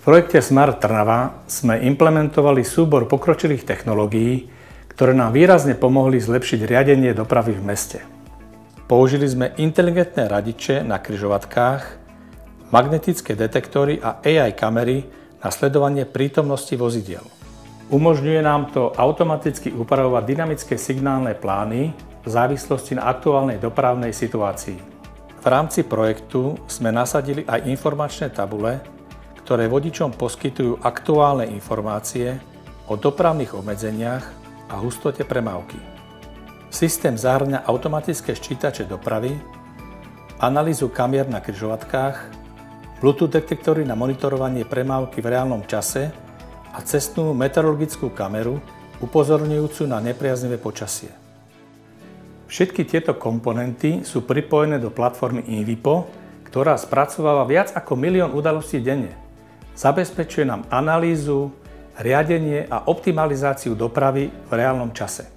projekte Smart Trnava sme implementovali súbor pokročilých technológií, ktoré nám výrazne pomohli zlepšiť riadenie dopravy v meste. Použili sme inteligentné radiče na križovatkách, magnetické detektory a AI kamery na sledovanie prítomnosti vozidiel. Umožňuje nám to automaticky upravovať dynamické signálne plány v závislosti na aktuálnej dopravnej situácii. V rámci projektu sme nasadili aj informačné tabule, ktoré vodičom poskytujú aktuálne informácie o dopravných obmedzeniach a hustote premávky. Systém zahŕňa automatické ščítače dopravy, analýzu kamier na križovatkách, Bluetooth detektory na monitorovanie premávky v reálnom čase a cestnú meteorologickú kameru upozorňujúcu na nepriaznivé počasie. Všetky tieto komponenty sú pripojené do platformy InVipo, ktorá spracováva viac ako 1 000 000 udalostí denne. Zabezpečuje nám analýzu, riadenie a optimalizáciu dopravy v reálnom čase.